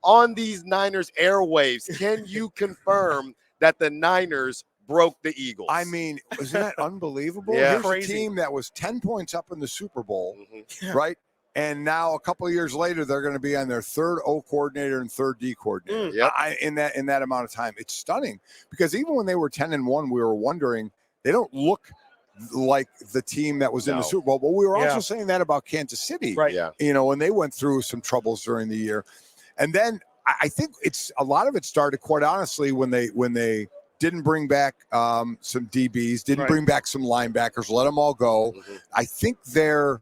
on these Niners airwaves. Can you confirm that the Niners broke the Eagles? I mean, isn't that unbelievable? Yeah. Here's Crazy. a team that was 10 points up in the Super Bowl, right? And now a couple of years later, they're going to be on their third O coordinator and third D coordinator. Yep. In that amount of time. It's stunning because even when they were 10-1, we were wondering they don't look like the team that was in the Super Bowl. But we were also saying that about Kansas City, Right. Yeah. When they went through some troubles during the year. And then I think it's a lot of it started, quite honestly, when they didn't bring back some DBs, didn't bring back some linebackers, let them all go. I think their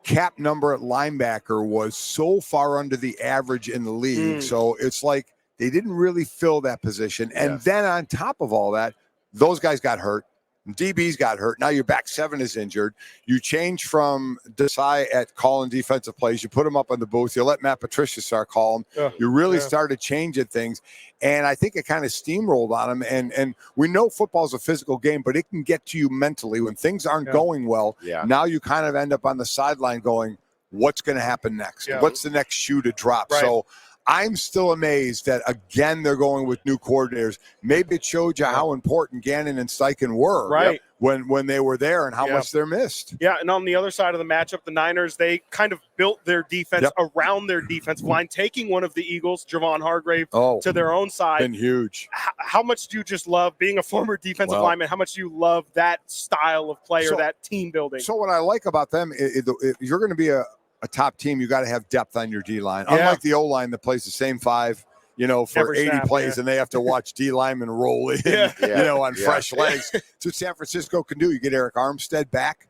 cap number at linebacker was so far under the average in the league. So it's like they didn't really fill that position. And then on top of all that, those guys got hurt. DB's got hurt. Now your back seven is injured. You change from Desai at calling defensive plays. You put him up on the booth. You let Matt Patricia start calling. You really started changing things. And I think it kind of steamrolled on him. And we know football is a physical game, but it can get to you mentally when things aren't going well. Now you kind of end up on the sideline going, what's going to happen next? What's the next shoe to drop? So I'm still amazed that, again, they're going with new coordinators. Maybe it showed you how important Gannon and Steichen were when they were there and how much they're missed. Yeah, and on the other side of the matchup, the Niners, they kind of built their defense around their defensive line, taking one of the Eagles, Javon Hargrave, to their own side. Been huge. How much do you just love being a former defensive lineman? How much do you love that style of play or that team building? So what I like about them, if you're going to be a top team, you got to have depth on your D-line. Unlike the O-line that plays the same five, for Every 80 snap, plays, and they have to watch D linemen roll in, on fresh legs. So San Francisco can do. You get Eric Armstead back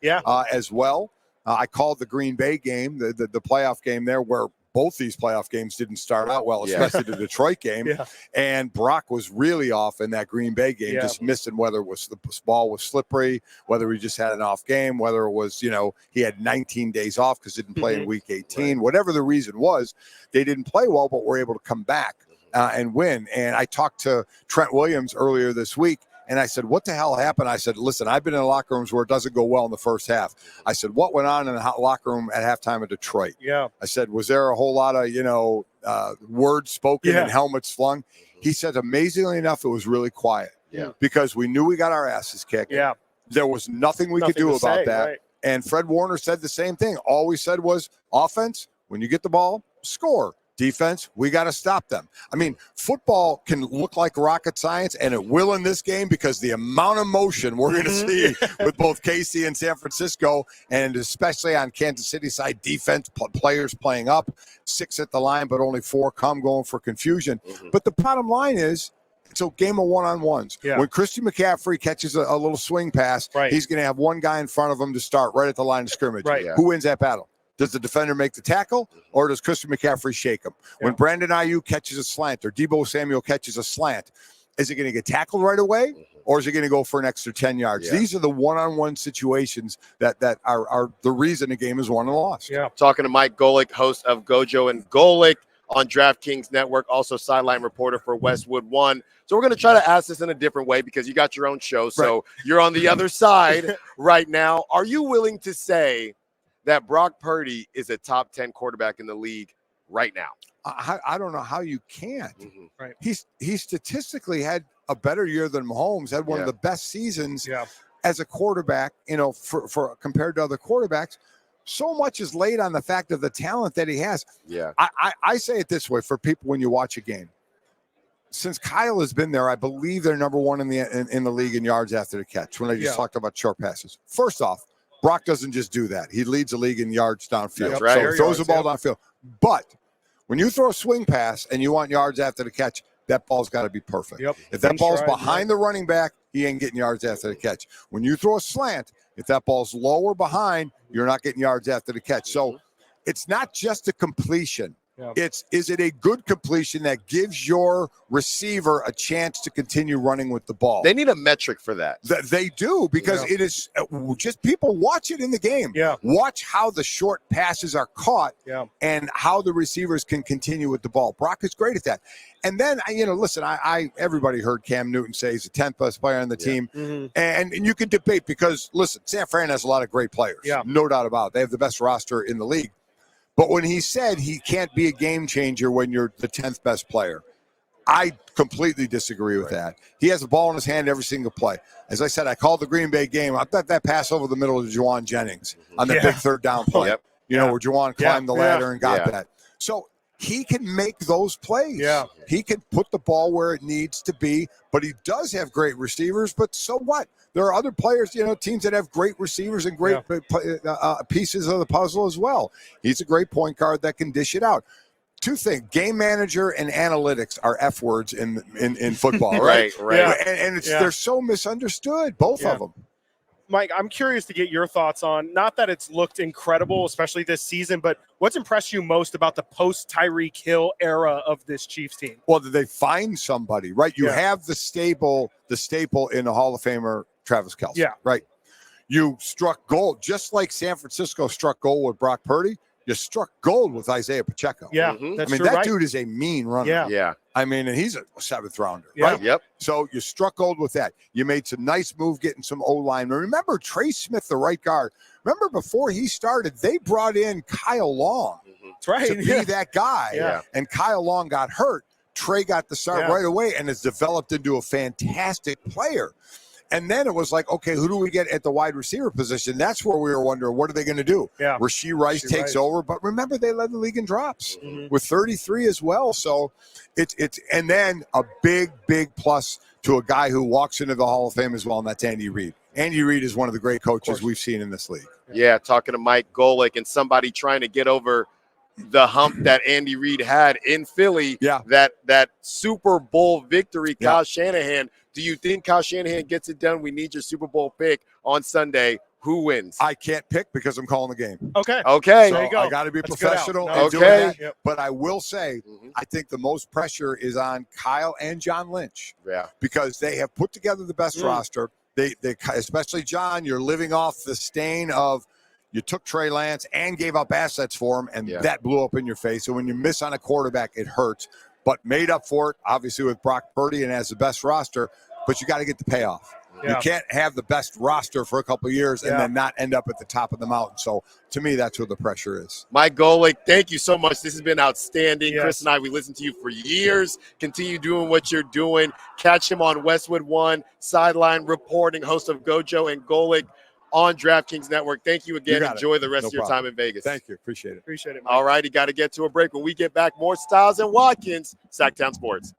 as well. I called the Green Bay game, the playoff game there, where both these playoff games didn't start out well, especially the Detroit game. And Brock was really off in that Green Bay game, just missing whether it was the ball was slippery, whether he just had an off game, whether it was, he had 19 days off because he didn't play in week 18. Whatever the reason was, they didn't play well, but were able to come back and win. And I talked to Trent Williams earlier this week, and I said, what the hell happened? I said, listen, I've been in locker rooms where it doesn't go well in the first half. I said, what went on in the locker room at halftime of Detroit? I said, was there a whole lot of, words spoken and helmets flung? He said, amazingly enough, it was really quiet because we knew we got our asses kicked. There was nothing we could do about that. Right. And Fred Warner said the same thing. All we said was offense, when you get the ball, score. Defense, we got to stop them. I mean, football can look like rocket science, and it will in this game because the amount of motion we're going to see with both KC and San Francisco, and especially on Kansas City side, defense players playing up, 6 at the line, but only 4 come going for confusion. But the bottom line is, it's a game of one-on-ones. When Christian McCaffrey catches a little swing pass, he's going to have one guy in front of him to start right at the line of scrimmage. Who wins that battle? Does the defender make the tackle, or does Christian McCaffrey shake him? When Brandon Ayuk catches a slant or Deebo Samuel catches a slant, is he going to get tackled right away, or is he going to go for an extra 10 yards? These are the one-on-one situations that are the reason the game is won and lost. Talking to Mike Golic, host of Gojo and Golic on DraftKings Network, also sideline reporter for Westwood One. So we're going to try to ask this in a different way because you got your own show, so you're on the other side right now. Are you willing to say that Brock Purdy is a top 10 quarterback in the league right now? I don't know how you can't. He statistically had a better year than Mahomes, had one of the best seasons as a quarterback, for compared to other quarterbacks. So much is laid on the fact of the talent that he has. I say it this way for people when you watch a game. Since Kyle has been there, I believe they're number one in the league in yards after the catch, when I just talked about short passes. First off, Brock doesn't just do that. He leads the league in yards downfield. So he throws the ball downfield. But when you throw a swing pass and you want yards after the catch, that ball's got to be perfect. If that ball's behind the running back, he ain't getting yards after the catch. When you throw a slant, if that ball's low or behind, you're not getting yards after the catch. So it's not just a completion. Is it a good completion that gives your receiver a chance to continue running with the ball? They need a metric for that. They do, because it is just people watch it in the game. Watch how the short passes are caught and how the receivers can continue with the ball. Brock is great at that. And then, listen, everybody heard Cam Newton say he's the 10th best player on the team. And you can debate because, listen, San Fran has a lot of great players. No doubt about it. They have the best roster in the league. But when he said he can't be a game changer when you're the 10th best player, I completely disagree with that. He has a ball in his hand every single play. As I said, I called the Green Bay game. I thought that pass over the middle of Juwan Jennings on the big third down play. Where Juwan climbed the ladder and got that. So he can make those plays. Yeah. He can put the ball where it needs to be, but he does have great receivers. But so what? There are other players, teams that have great receivers and great pieces of the puzzle as well. He's a great point guard that can dish it out. Two things: game manager and analytics are F words in football, right? Right. And they're so misunderstood, both of them. Mike, I'm curious to get your thoughts on, not that it's looked incredible, especially this season, but what's impressed you most about the post-Tyreek Hill era of this Chiefs team? Well, did they find somebody, right? You have the staple in the Hall of Famer, Travis Kelce. Yeah. Right. You struck gold, just like San Francisco struck gold with Brock Purdy. You struck gold with Isaiah Pacheco. Yeah, I mean, that dude is a mean runner. Yeah. I mean, and he's a 7th rounder, right? Yep. So you struck gold with that. You made some nice move getting some O-line. Remember Trey Smith, the right guard. Remember before he started, they brought in Kyle Long to be that guy. Yeah. And Kyle Long got hurt. Trey got the start right away and has developed into a fantastic player. And then it was like, okay, who do we get at the wide receiver position? That's where we were wondering, what are they going to do? Yeah. Rasheed Rice takes over. But remember, they led the league in drops with 33 as well. So it's and then a big plus to a guy who walks into the Hall of Fame as well, and that's Andy Reid. Andy Reid is one of the great coaches we've seen in this league. Yeah, talking to Mike Golic and somebody trying to get over the hump that Andy Reid had in Philly. Yeah. That Super Bowl victory, Kyle Shanahan. Do you think Kyle Shanahan gets it done? We need your Super Bowl pick on Sunday. Who wins? I can't pick because I'm calling the game. Okay. So There you go. I got to be professional No, in doing that. Yep. But I will say, I think the most pressure is on Kyle and John Lynch. Yeah. Because they have put together the best roster. They especially John, you're living off the stain of you took Trey Lance and gave up assets for him, and that blew up in your face. So when you miss on a quarterback, it hurts. But made up for it, obviously, with Brock Purdy and has the best roster, but you got to get the payoff. Yeah. You can't have the best roster for a couple of years and then not end up at the top of the mountain. So to me, that's where the pressure is. Mike Golic, thank you so much. This has been outstanding. Yes. Chris and I, we listened to you for years. Continue doing what you're doing. Catch him on Westwood One, sideline reporting, host of Gojo and Golic on DraftKings Network. Thank you again. Enjoy the rest of your time in Vegas. Thank you. Appreciate it. Appreciate it, Mike. All righty, got to get to a break. When we get back, more Styles and Watkins, Sactown Sports.